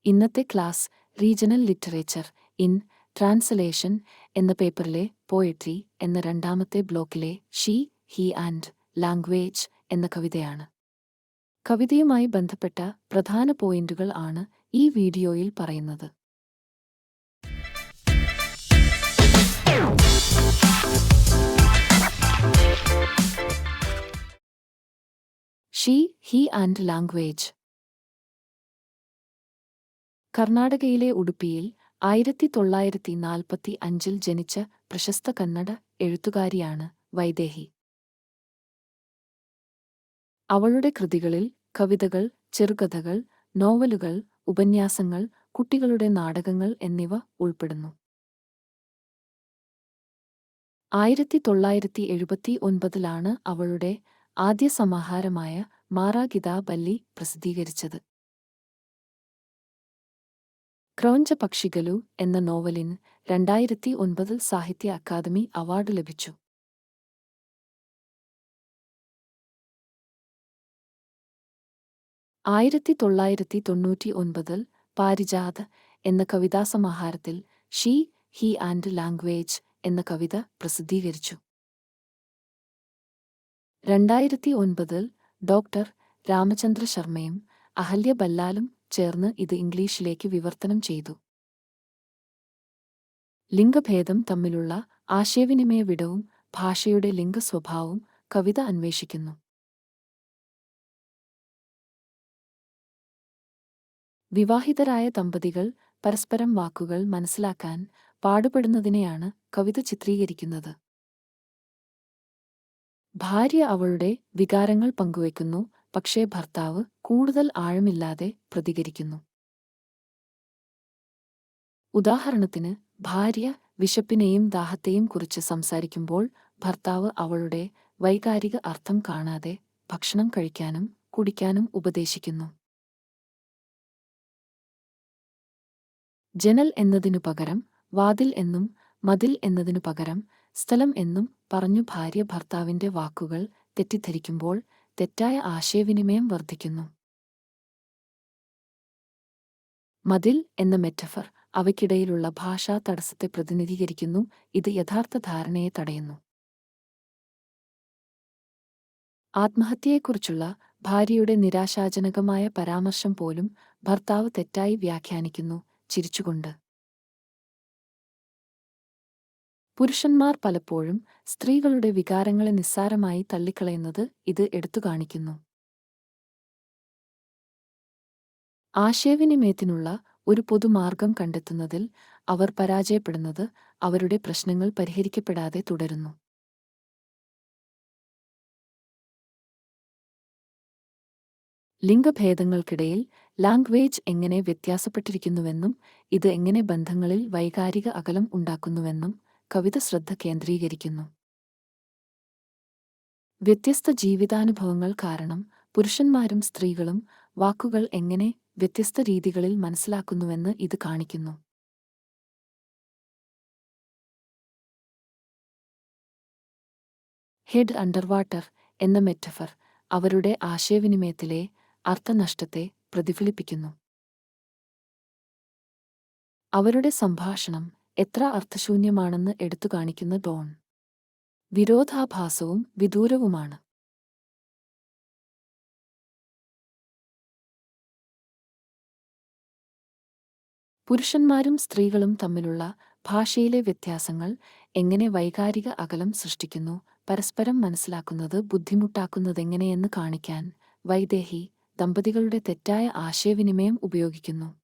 ഇന്നത്തെ class regional literature in translation എന്ന പേപ്പറിലെ poetry എന്ന രണ്ടാമത്തെ ബ്ലോക്കിലെ ഷീ, ഹി ആൻഡ് ലാംഗ്വേജ് എന്ന കവിതയാണ്. കവിതയുമായി ബന്ധപ്പെട്ട പ്രധാന പോയിന്റുകൾ ആണ് ഈ വീഡിയോയിൽ പറയുന്നത്. She, he and language. കർണാടകയിലെ ഉടുപ്പിയിൽ 1945 ജനിച്ച പ്രശസ്ത കന്നഡ എഴുത്തുകാരിയാണ് വൈദേഹി. അവളുടെ കൃതികളിൽ കവിതകൾ, ചെറുകഥകൾ, നോവലുകൾ, ഉപന്യാസങ്ങൾ, കുട്ടികളുടെ നാടകങ്ങൾ എന്നിവ ഉൾപ്പെടുന്നു. 1979 അവളുടെ ആദ്യ സമാഹാരമായ മാറാ കിതാബ്-അല്ലി പ്രസിദ്ധീകരിച്ചത്. ക്രൗഞ്ച പക്ഷികളു എന്ന നോവലിന് 2009 സാഹിത്യ അക്കാദമി അവാർഡ് ലഭിച്ചു. 1999 പാരിജാത എന്ന കവിതാസമാഹാരത്തിൽ ഷീ, ഹി ആൻഡ് ലാംഗ്വേജ് എന്ന കവിത പ്രസിദ്ധീകരിച്ചു. 2009 ഡോക്ടർ രാമചന്ദ്ര ശർമ്മയും അഹല്യ ബല്ലാലും ചേർന്ന് ഇത് ഇംഗ്ലീഷിലേക്ക് വിവർത്തനം ചെയ്തു. ലിംഗഭേദം തമ്മിലുള്ള ആശയവിനിമയ വിടവും ഭാഷയുടെ ലിംഗസ്വഭാവവും കവിത അന്വേഷിക്കുന്നു. വിവാഹിതരായ ദമ്പതികൾ പരസ്പരം വാക്കുകൾ മനസ്സിലാക്കാൻ പാടുപെടുന്നതിനെയാണ് കവിത ചിത്രീകരിക്കുന്നത്. ഭാര്യ അവളുടെ വികാരങ്ങൾ പങ്കുവയ്ക്കുന്നു, പക്ഷേ ഭർത്താവ് കൂടുതൽ ആഴമില്ലാതെ പ്രതികരിക്കുന്നു. ഉദാഹരണത്തിന്, ഭാര്യ വിശപ്പിനെയും ദാഹത്തെയും കുറിച്ച് സംസാരിക്കുമ്പോൾ ഭർത്താവ് അവളുടെ വൈകാരിക അർത്ഥം കാണാതെ ഭക്ഷണം കഴിക്കാനും കുടിക്കാനും ഉപദേശിക്കുന്നു. ജനൽ എന്നതിനു പകരം വാതിൽ എന്നും മതിൽ എന്നതിനു പകരം സ്ഥലം എന്നും പറഞ്ഞു ഭാര്യ ഭർത്താവിന്റെ വാക്കുകൾ തെറ്റിദ്ധരിക്കുമ്പോൾ തെറ്റായ ആശയവിനിമയം വർദ്ധിക്കുന്നു. മതിൽ എന്ന മെറ്റഫർ അവയ്ക്കിടയിലുള്ള ഭാഷാ തടസ്സത്തെ പ്രതിനിധീകരിക്കുന്നു. ഇത് യഥാർത്ഥ ധാരണയെ തടയുന്നു. ആത്മഹത്യയെക്കുറിച്ചുള്ള ഭാര്യയുടെ നിരാശാജനകമായ പരാമർശം പോലും ഭർത്താവ് തെറ്റായി വ്യാഖ്യാനിക്കുന്നു, ചിരിച്ചുകൊണ്ട്. പുരുഷന്മാർ പലപ്പോഴും സ്ത്രീകളുടെ വികാരങ്ങളെ നിസ്സാരമായി തള്ളിക്കളയുന്നത് ഇത് എടുത്തുകാണിക്കുന്നു. ആശയവിനിമയത്തിനുള്ള ഒരു പൊതുമാർഗം കണ്ടെത്തുന്നതിൽ അവർ പരാജയപ്പെടുന്നത് അവരുടെ പ്രശ്നങ്ങൾ പരിഹരിക്കപ്പെടാതെ തുടരുന്നു. ലിംഗഭേദങ്ങൾക്കിടയിൽ ലാംഗ്വേജ് എങ്ങനെ വ്യത്യാസപ്പെട്ടിരിക്കുന്നുവെന്നും ഇത് എങ്ങനെ ബന്ധങ്ങളിൽ വൈകാരിക അകലം ഉണ്ടാക്കുന്നുവെന്നും കവിത ശ്രദ്ധ കേന്ദ്രീകരിക്കുന്നു. വ്യത്യസ്ത ജീവിതാനുഭവങ്ങൾ കാരണം പുരുഷന്മാരും സ്ത്രീകളും വാക്കുകൾ എങ്ങനെ വ്യത്യസ്ത രീതികളിൽ മനസ്സിലാക്കുന്നുവെന്ന് ഇത് കാണിക്കുന്നു. ഹെഡ് അണ്ടർ വാട്ടർ എന്ന മെറ്റഫർ അവരുടെ ആശയവിനിമയത്തിലെ അർത്ഥനഷ്ടത്തെ പ്രതിഫലിപ്പിക്കുന്നു. അവരുടെ സംഭാഷണം എത്ര അർത്ഥശൂന്യമാണെന്ന് എടുത്തുകാണിക്കുന്ന ടോൺ വിരോധാഭാസവും വിദൂരവുമാണ്. പുരുഷന്മാരും സ്ത്രീകളും തമ്മിലുള്ള ഭാഷയിലെ വ്യത്യാസങ്ങൾ എങ്ങനെ വൈകാരിക അകലം സൃഷ്ടിക്കുന്നു, പരസ്പരം മനസ്സിലാക്കുന്നത് ബുദ്ധിമുട്ടാക്കുന്നതെങ്ങനെയെന്ന് കാണിക്കാൻ വൈദേഹി ദമ്പതികളുടെ തെറ്റായ ആശയവിനിമയം ഉപയോഗിക്കുന്നു.